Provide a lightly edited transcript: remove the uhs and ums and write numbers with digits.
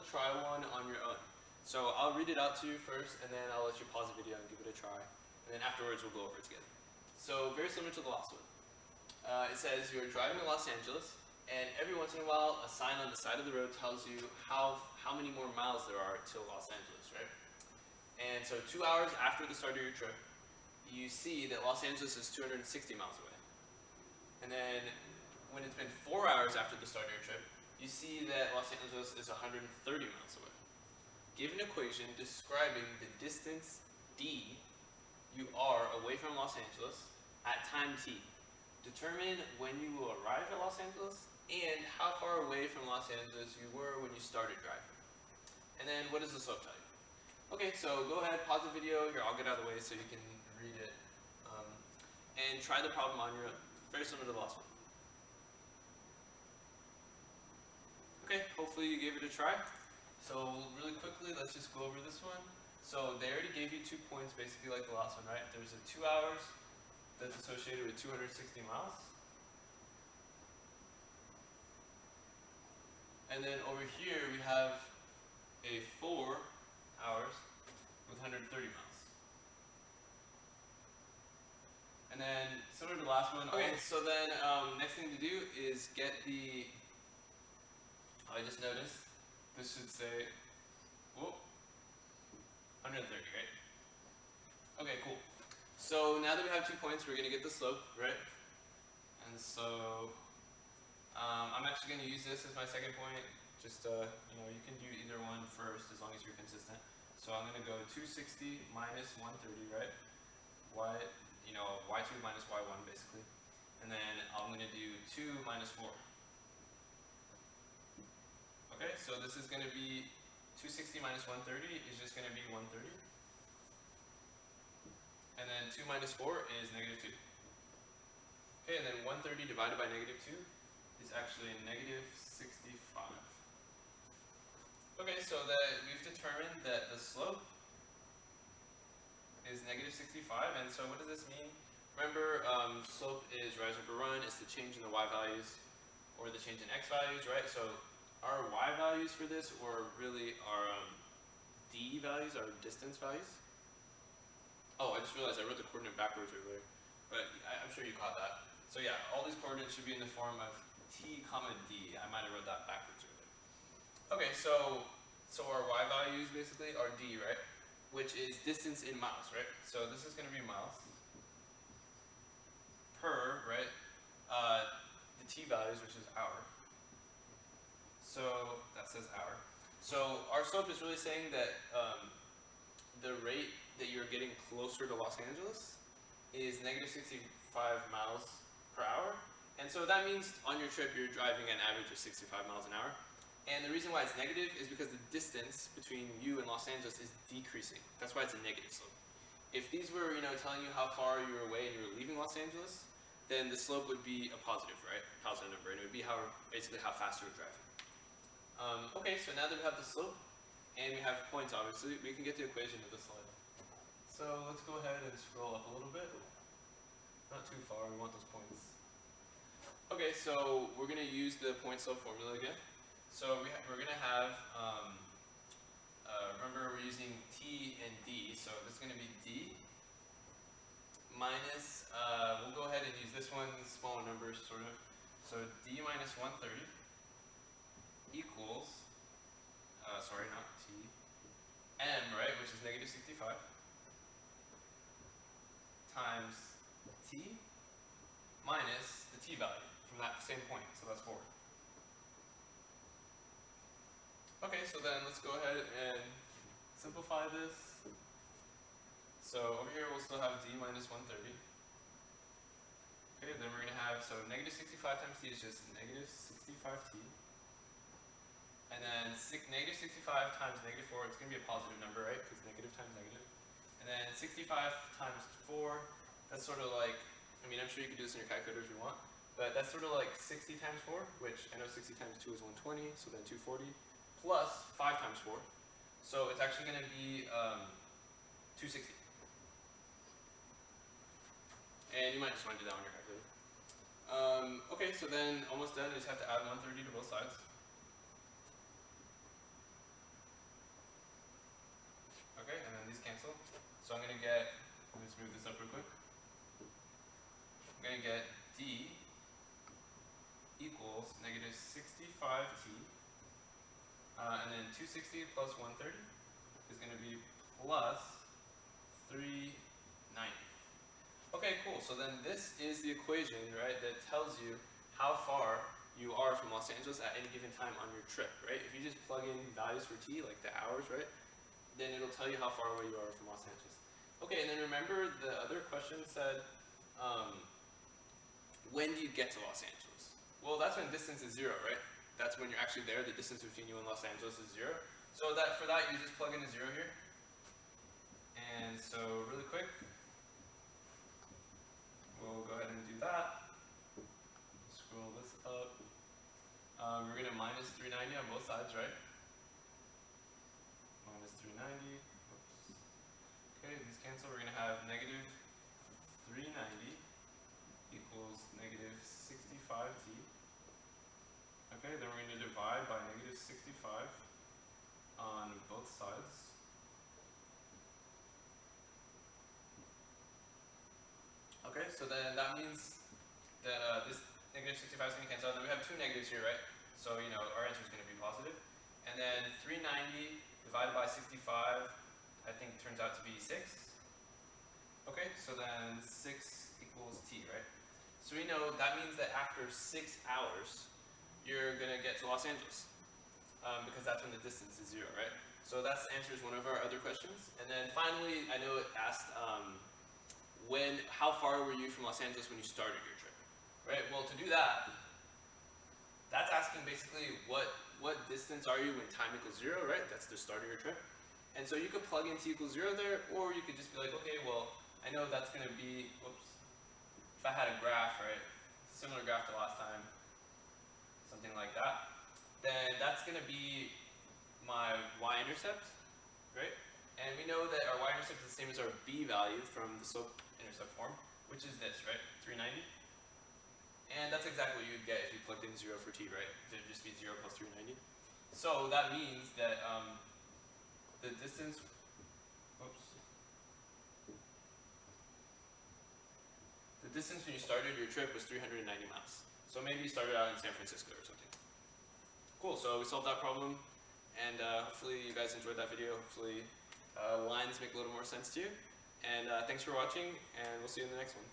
try one on your own. So I'll read it out to you first, and then I'll let you pause the video and give it a try. And then afterwards, we'll go over it together. So very similar to the last one. It says you're driving to Los Angeles, and every once in a while, a sign on the side of the road tells you how many more miles there are to Los Angeles, right? And so 2 hours after the start of your trip, you see that Los Angeles is 260 miles away. And then when it's been 4 hours after the start of your trip, you see that Los Angeles is 130 miles away. Give an equation describing the distance d you are away from Los Angeles at time t. Determine when you will arrive at Los Angeles and how far away from Los Angeles you were when you started driving. And then what does the slope tell you? Okay, so go ahead, pause the video. Here, I'll get out of the way so you can read it. And try the problem on your own. Very similar to the last one. Okay, hopefully you gave it a try. So really quickly, let's just go over this one. So they already gave you 2 points, basically like the last one, right? There's a 2 hours that's associated with 260 miles. And then over here we have a 4 hours with 130 miles. And then similar to the last one. Okay, so then next thing to do is get the, I just noticed, this should say, whoa, 130, right? Okay, cool. So now that we have 2 points, we're going to get the slope, right? And so I'm actually going to use this as my second point. Just, you can do either one first as long as you're consistent. So I'm going to go 260 minus 130, right? Y2 minus Y1 basically. And then I'm going to do 2 minus 4. Okay, so this is going to be 260 minus 130 is just going to be 130. And then 2 minus 4 is negative 2. Okay, and then 130 divided by negative 2 is actually negative 65. Okay, so that we've determined that the slope is negative 65, and so what does this mean? Remember, slope is rise over run, it's the change in the y values, or the change in x values, right? So our y values for this, or really our d values, our distance values. Oh, I just realized I wrote the coordinate backwards earlier, but I'm sure you caught that. So yeah, all these coordinates should be in the form of t comma d. I might have wrote that backwards earlier. Okay, so our y values basically are d, right? Which is distance in miles, right? So this is going to be miles per, right? The t values, which is hour. So that says hour. So our slope is really saying that the rate that you're getting closer to Los Angeles is negative 65 miles per hour. And so that means on your trip you're driving an average of 65 miles an hour. And the reason why it's negative is because the distance between you and Los Angeles is decreasing. That's why it's a negative slope. If these were, telling you how far you were away and you were leaving Los Angeles, then the slope would be a positive, right? Positive number, and it would be basically how fast you were driving. Okay, so now that we have the slope and we have points, obviously, we can get the equation of the slide. So let's go ahead and scroll up a little bit. Not too far, we want those points. Okay, so we're going to use the point slope formula again. So we're going to have, remember we're using t and d, so this is going to be d minus, we'll go ahead and use this one, smaller numbers sort of. So d minus 130 equals, sorry, not t, m, right, which is negative 65, times t minus the t value from that same point, so that's 4. Okay, so then let's go ahead and simplify this. So over here we'll still have d minus 130. Okay, then we're going to have, so negative 65 times t is just negative 65t. And then negative 65 times negative 4, it's going to be a positive number, right? Because negative times negative. And then 65 times 4, that's sort of like, I'm sure you could do this in your calculator if you want, but that's sort of like 60 times 4, which I know 60 times 2 is 120, so then 240, plus 5 times 4. So it's actually going to be 260. And you might just want to do that on your calculator. Okay, so then almost done. You just have to add 130 to both sides. get, let's move this up real quick. I'm going to get d equals negative 65t, and then 260 plus 130 is going to be plus 390. Okay, cool. So then this is the equation, right, that tells you how far you are from Los Angeles at any given time on your trip, right? If you just plug in values for t, like the hours, right, then it'll tell you how far away you are from Los Angeles. Okay, and then remember the other question said, when do you get to Los Angeles? Well, that's when distance is 0, right? That's when you're actually there. The distance between you and Los Angeles is 0. So that for that, you just plug in a 0 here. And so really quick, we'll go ahead and do that. Scroll this up. We're going to minus 390 on both sides, right? Minus 390. Oops. Okay, these cancel. We're going to have negative 390 equals negative 65t. Okay, then we're going to divide by negative 65 on both sides. Okay, so then that means that this negative 65 is going to cancel out. Then we have two negatives here, right? So, you know, our answer is going to be positive. And then 390 divided by 65, I think turns out to be 6. Okay, so then 6 equals t, right? So we know that means that after 6 hours, you're going to get to Los Angeles. Because that's when the distance is 0, right? So that answers one of our other questions. And then finally, I know it asked, how far were you from Los Angeles when you started your trip? Right, well to do that, that's asking basically what distance are you when time equals 0, right? That's the start of your trip. And so you could plug in t equals 0 there, or you could just be like, okay, well, I know that's going to be, whoops, if I had a graph, right, similar graph to last time, something like that, then that's going to be my y-intercept, right? And we know that our y-intercept is the same as our b value from the slope-intercept form, which is this, right, 390. And that's exactly what you'd get if you plugged in 0 for t, right? It would just be 0 plus 390. So that means that the distance, the distance when you started your trip was 390 miles. So maybe you started out in San Francisco or something. Cool, so we solved that problem, and hopefully you guys enjoyed that video. Hopefully lines make a little more sense to you. And thanks for watching, and we'll see you in the next one.